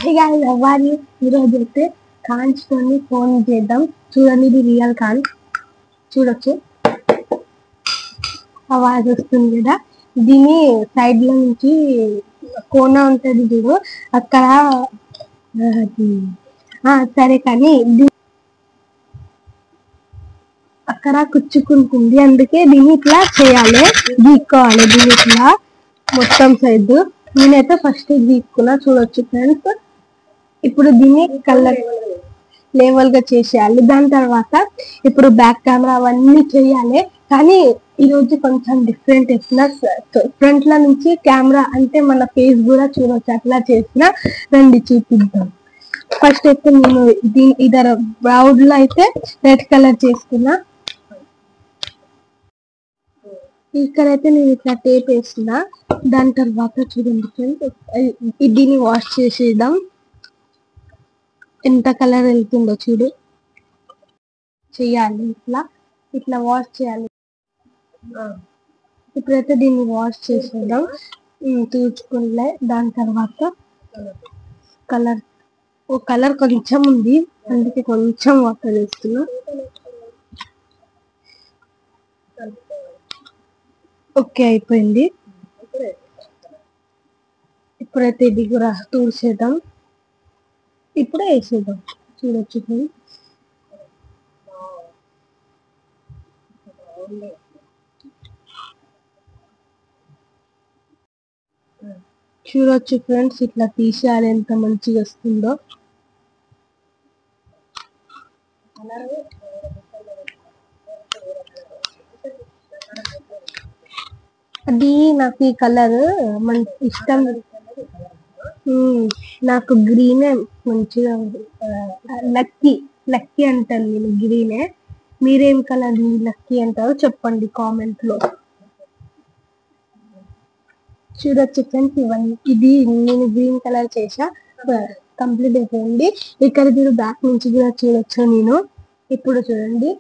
అవ్వాలి ఈరోజు అయితే కాన్స్ తోని ఫోన్ చేద్దాం. చూడండి, ఇది రియల్ కాన్స్ చూడొచ్చు. ఆవాజ్ వస్తుంది కదా, దీని సైడ్ లో నుంచి కోన ఉంటది చూడు, అక్కడ సరే కానీ అక్కడ కుచ్చుకుంటుంది, అందుకే దీన్ని ఇట్లా చేయాలి, గీక్కోవాలి దీన్ని ఇట్లా మొత్తం సైజు. నేనైతే ఫస్ట్ గీక్కున్నా, చూడొచ్చు ఫ్రెండ్స్. ఇప్పుడు దీన్ని కలర్ లెవెల్ గా చేసేయాలి. దాని తర్వాత ఇప్పుడు బ్యాక్ కెమెరా అవన్నీ చేయాలి. కానీ ఈ రోజు కొంచెం డిఫరెంట్ వేసిన, ఫ్రంట్ లో నుంచి కెమెరా అంటే మన ఫేస్ కూడా చూడొచ్చు, అట్లా చేసిన రండి చూపిద్దాం. ఫస్ట్ అయితే నేను దీని ఇదర బ్రౌడ్ లో అయితే రెడ్ కలర్ చేసుకున్నా. ఇక్కడైతే నేను ఇట్లా టేప్ వేసిన. దాని తర్వాత చూడండి ఫ్రెండ్స్, దీన్ని వాష్ చేసేద్దాం. ఎంత కలర్ వెళ్తుందో చూడు. చెయ్యాలి ఇట్లా ఇట్లా వాష్ చేయాలి. ఇప్పుడైతే దీన్ని వాష్ చేసేద్దాం, తూచుకుంటే. దాని తర్వాత కలర్ కలర్ కొంచెం ఉంది, అందుకే కొంచెం వాటర్ వేస్తున్నా. ఓకే, అయిపోయింది. ఇప్పుడైతే ఇది కూడా తూడ్చేద్దాం. ఇప్పుడే వేసేద్దాం, చూడొచ్చు. చూడొచ్చు ఫ్రెండ్స్, ఇట్లా తీసేయాలి, ఎంత మంచిగా వస్తుందో. అది నాకు ఈ కలర్ ఇష్టం. నాకు గ్రీనే మంచిగా ఉంది. లక్కీ లక్కీ అంటాను నేను గ్రీనే. మీరేం కలర్ లక్కీ అంటారో చెప్పండి కామెంట్ లో. చూడొచ్చు ఫ్రెండ్స్, ఇవన్నీ ఇది నేను గ్రీన్ కలర్ చేసా, కంప్లీట్ అయిపోయింది. ఇక్కడ మీరు బ్యాక్ నుంచి కూడా చూడొచ్చు. నేను ఇప్పుడు చూడండి,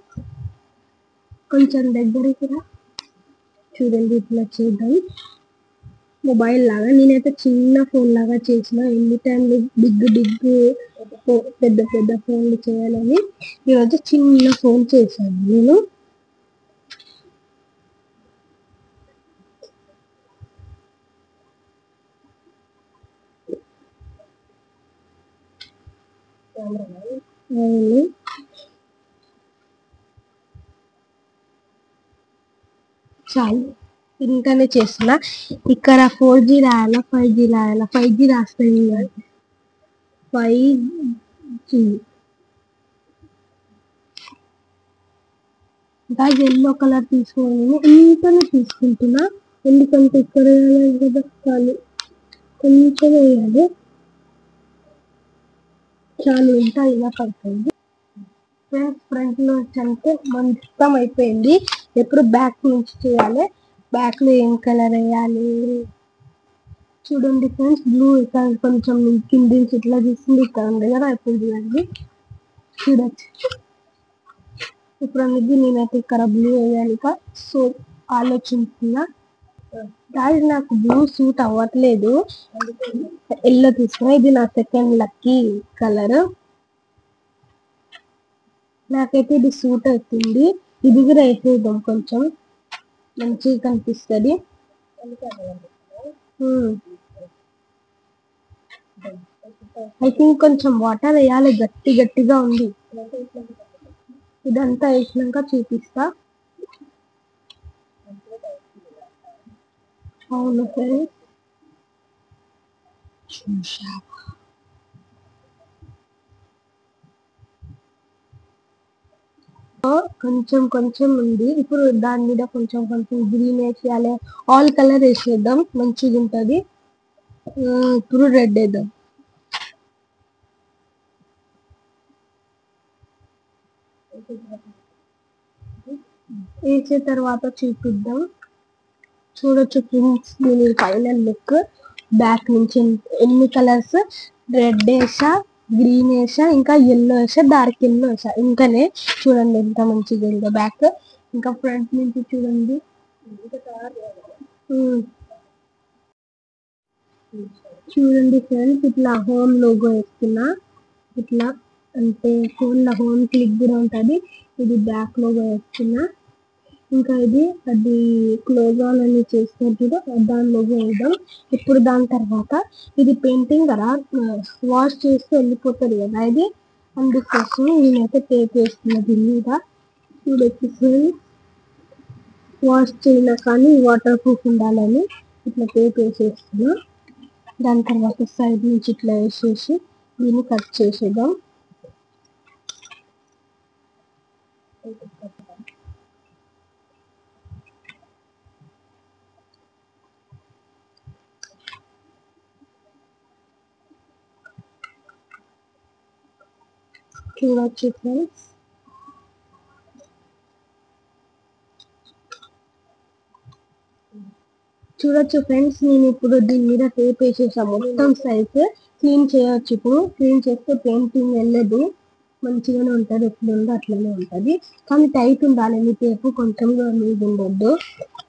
కొంచెం దగ్గరికి రా, చూడండి ఇట్లా చేద్దాం. మొబైల్ లాగా నేనైతే చిన్న ఫోన్ లాగా చేసిన. ఎన్ని టైంలు బిగ్ పెద్ద పెద్ద ఫోన్లు చేయాలని ఈరోజు చిన్న ఫోన్ చేశాను నేను. చాలు, ఇంకానే చేస్తున్నా. ఇక్కడ 4G రాయాలా 5G రాయాలా? 5G రాస్తాయి. 5G yellow colour తీసుకోవాలి. ఇంతనే తీసుకుంటున్నా, ఎందుకంటే ఇక్కడ కదా చాలు, కొంచెం వేయాలి. చాలు, ఇంకా ఇలా పడుతుంది. ఫ్రంట్ నుంచి అంటే మొత్తం అయిపోయింది. ఎప్పుడు బ్యాక్ నుంచి చేయాలి. బ్యాక్ లో ఏం కలర్ వేయాలి చూడండి ఫ్రెండ్స్. బ్లూ ఇక్కడ కొంచెం కింది నుంచి ఇట్లా తీసింది, ఇక్కడ ఉంది కదా, ఇప్పుడు చూడండి. చూడొచ్చు. ఇప్పుడు అనేది నేనైతే ఇక్కడ బ్లూ వేయాలి, సో ఆలోచిస్తున్నా. గాయస్, నాకు బ్లూ సూట్ అవ్వట్లేదు, ఎల్లో తీసుకున్నా. ఇది నా సెకండ్ లక్కీ కలర్. నాకైతే ఇది సూట్ అవుతుంది. ఇది కూడా వేసేద్దాం, కొంచెం మంచిగా కనిపిస్తుంది. ఐ థింక్ కొంచెం వాటర్ వేయాలి, గట్టిగా ఉంది. ఇదంతా వేసినాక చూపిస్తా. అవును ఫ్రెండ్స్, కొంచెం కొంచెం ఉంది. ఇప్పుడు దాని మీద కొంచెం కొంచెం గ్రీన్ వేసేయాలి. ఆల్ కలర్ వేసేద్దాం, మంచిగా ఉంటది. ఇప్పుడు రెడ్ వేద్దాం. వేసే తర్వాత చూపిద్దాం. చూడొచ్చు ఫ్రెండ్స్, దీని ఫైనల్ లుక్. బ్యాక్ నుంచి ఎన్ని కలర్స్, రెడ్ వేసా, గ్రీన్ వేసా, ఇంకా ఎల్లో వేసా, డార్క్ ఎల్లో వేసా. ఇంకానే చూడండి ఎంత మంచిగా ఉందో బ్యాక్. ఇంకా ఫ్రంట్ నుంచి చూడండి. చూడండి ఫ్రెండ్స్, ఇట్లా హోమ్ లోగో వేస్తున్నా. ఇట్లా అంటే ఫోన్ లో హోమ్ క్లిక్ కూడా ఉంటుంది. ఇది బ్యాక్ లోగో వేస్తున్నా. ఇంకా ఇది అది క్లోజ్ ఆన్ అని చేస్తారు చూడు, దాని లోగో వేద్దాం. ఇప్పుడు దాని తర్వాత ఇది పెయింటింగ్ కదా, వాష్ చేస్తే వెళ్ళిపోతుంది కదా ఇది, అందుకోసం నేనైతే టేప్ వేస్తున్నా దీని మీద. చూడొచ్చు ఫ్రెండ్స్, వాష్ చేయాలి కానీ వాటర్ ప్రూఫ్ ఉండాలని ఇట్లా టేప్ వేసేస్తున్నా. దాని తర్వాత సైడ్ నుంచి ఇట్లా వేసేసి దీన్ని కట్ చేసేద్దాం. చూడొచ్చు ఫ్రెండ్స్, నేను ఇప్పుడు దీని మీద టేప్ వేసేసా. మొత్తం సైజ్ క్లీన్ చేయొచ్చు. ఇప్పుడు క్లీన్ చేస్తే పెయింటింగ్ వెళ్ళదు, మంచిగానే ఉంటుంది. ఎట్లుందో అట్లనే ఉంటుంది, కానీ టైట్ ఉండాలి మీ టేపు, కొంచెం కూడా లూజ్ ఉండొద్దు.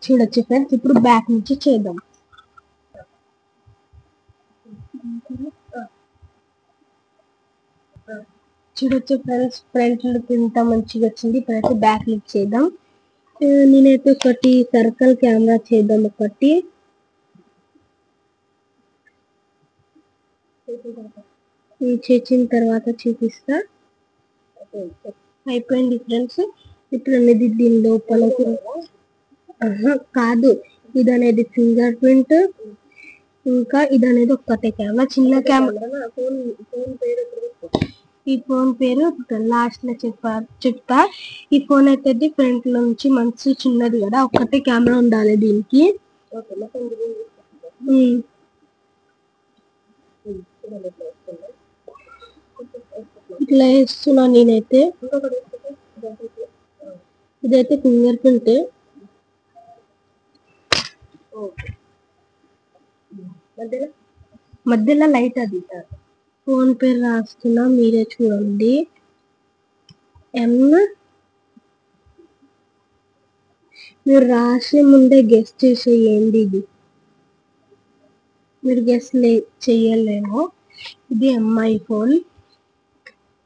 చూడొచ్చు ఫ్రెండ్స్, ఇప్పుడు బ్యాక్ నుంచి చేద్దాం. చూడొచ్చు ఫ్రెండ్స్, ఫ్రంట్ లుక్ ఇంత మంచిగా వచ్చింది. ఇప్పుడైతే బ్యాక్ లుక్ చేద్దాం. నేనైతే ఒకటి సర్కిల్ కెమెరా చేద్దాం. ఒకటి ఇది చేసిన తర్వాత చూపిస్తా. అయిపోయింది ఫ్రెండ్స్. ఇప్పుడు అనేది దీని లోపల కాదు, ఇది అనేది ఫింగర్ ప్రింట్, ఇంకా ఇది అనేది ఒక్కటే కెమెరా, చిన్న కెమెరా. ఈ ఫోన్ పేరు లాస్ట్ లో చెప్తా. ఈ ఫోన్ అయితే ఫ్రంట్ లో నుంచి మంచి చిన్నది కదా, ఒక్కటే కెమెరా ఉండాలి దీనికి. ఇట్లా వేస్తున్నా నేనైతే. ఇదైతే ఫింగర్ ప్రింట్. మధ్యలో లైట్ అది. ఫోన్ పేరు రాస్తున్నా, మీరే చూడండి. మీరు రాసే ముందే గెస్ చేసేయండి. ఇది మీరు గెస్ చెయ్యలేమో. ఇది ఎంఐ ఫోన్.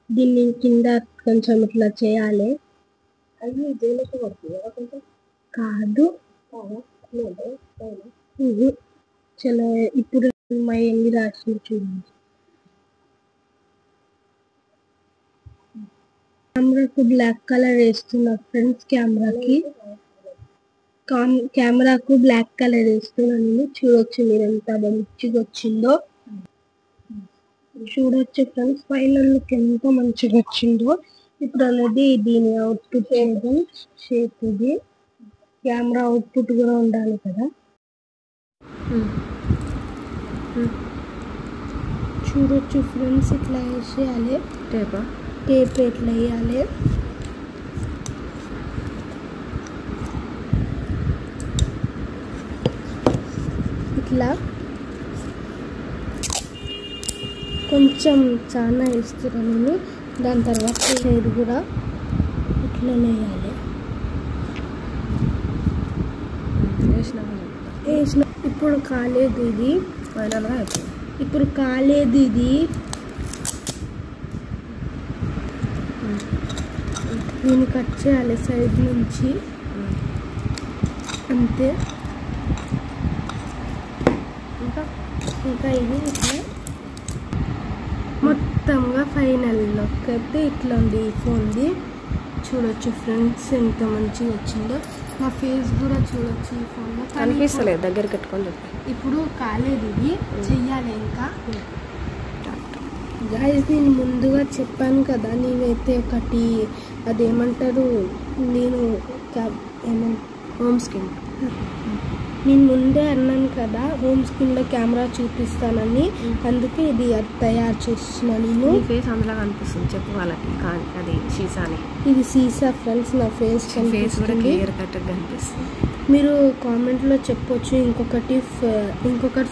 దీన్ని కింద కొంచెం ఇట్లా చేయాలి. అది జైలుకి పడుతుంది కాదు. చలో ఇప్పుడు ఎంఐ ఎన్ని రాసి చూడండి. కెమెరాకు బ్లాక్ కలర్ వేస్తున్నా ఫ్రెండ్స్. కెమెరాకు బ్లాక్ కలర్ వేస్తున్నాను. చూడొచ్చు మీరు ఎంత మంచిగా వచ్చిందో. చూడొచ్చు ఫ్రెండ్స్, ఫైనల్ లుక్ ఎంత మంచిగా వచ్చిందో. ఇప్పుడు అనేది దీని అవుట్పుట్ చేద్దాం. షేప్ ఇది కెమెరా అవుట్పుట్ కూడా ఉండాలి కదా. చూడొచ్చు ఫ్రెండ్స్, ఇట్లా వేసేయాలి. టేప్ ఎట్లా వేయాలి. ఇట్లా కొంచెం చాలా వేస్తున్నాను నేను. దాని తర్వాత ఇది కూడా ఇట్లనే వేయాలి. వేసిన ఇప్పుడు కాలేదు ఇది, ఇప్పుడు కాలేదు ఇది. నేను కట్ చేయాలి సైడ్ నుంచి అంతే. ఇంకా ఇది ఇట్లా మొత్తంగా ఫైనల్ లుక్ అయితే ఇట్లా ఉంది ఈ ఫోన్ది. చూడొచ్చు ఫ్రెండ్స్ ఎంత మంచిగా వచ్చిందో. నా ఫేస్ కూడా చూడొచ్చు ఈ ఫోన్లో, కనిపిస్తలేదు. దగ్గర కట్టుకొని ఇప్పుడు కాలేదు, ఇది చెయ్యాలి ఇంకా. గైస్, నేను ముందుగా చెప్పాను కదా, నేనైతే ఒకటి అదేమంటారు, నేను హోమ్ స్క్రీన్, నేను ముందే అన్నాను కదా హోమ్ స్క్రీన్లో కెమెరా చూపిస్తానని, అందుకే ఇది తయారు చేస్తున్నా నేను. ఫేస్ అందులో కనిపిస్తుంది, చెప్పు వాళ్ళకి. అది సీసాని, ఇది సీసా ఫ్రెండ్స్. నా ఫేస్ కూడా క్లియర్ కట్ కనిపిస్తుంది. మీరు కామెంట్లో చెప్పొచ్చు ఇంకొకటి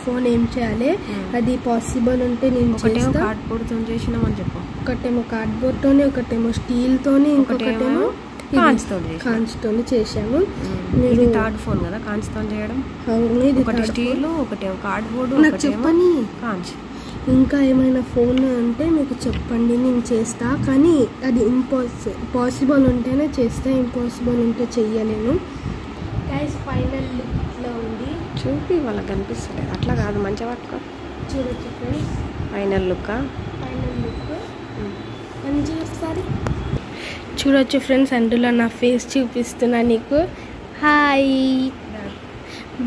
ఫోన్ ఏం చేయాలి, అది పాసిబుల్ ఉంటే నేను చేస్తాను. కార్డ్బోర్డ్తో చేసినామని చెప్పు. ఒకటేమో కార్డ్బోర్డ్తోనే, ఒకటేమో స్టీల్తోని, ఇంకొకటేమో కాంచ్తో చేసాము. ఇది థర్డ్ ఫోన్ కదా కాంచ్తో చేయడం. ఒకటి స్టీల్, ఒకటి కార్డ్బోర్డ్, నాకు చెప్పని కాంచ్. ఇంకా ఏమైనా ఫోన్ అంటే మీకు చెప్పండి, నేను చేస్తా. కానీ అది పాసిబుల్ ఉంటేనే చేస్తా, ఇంపాసిబుల్ ఉంటే చెయ్యలేను. గైస్ ఫైనల్ లుక్లో ఉంది. చూపి వాళ్ళకి కనిపిస్తలేదు. అట్లా కాదు, మంచిగా పట్టుకో. చూడొచ్చు ఫ్రెండ్స్, ఫైనల్ లుక్ మంచిగా ఒకసారి చూడొచ్చు ఫ్రెండ్స్. అందులో నా ఫేస్ చూపిస్తున్నా నీకు. హాయ్,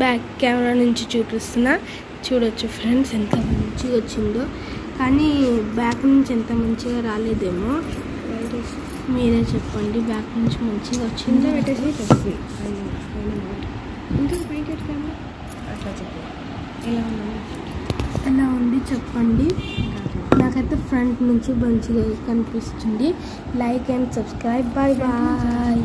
బ్యాక్ కెమెరా నుంచి చూపిస్తున్నా. చూడొచ్చు ఫ్రెండ్స్ ఎంత మంచిగా వచ్చిందో. కానీ బ్యాక్ నుంచి ఎంత మంచిగా రాలేదేమో, మీరే చెప్పండి. బ్యాక్ నుంచి మంచిగా వచ్చిందో ఎలా ఉంది చెప్పండి. నాకైతే ఫ్రంట్ నుంచి మంచిగా కనిపిస్తుంది. Like and subscribe. Bye bye.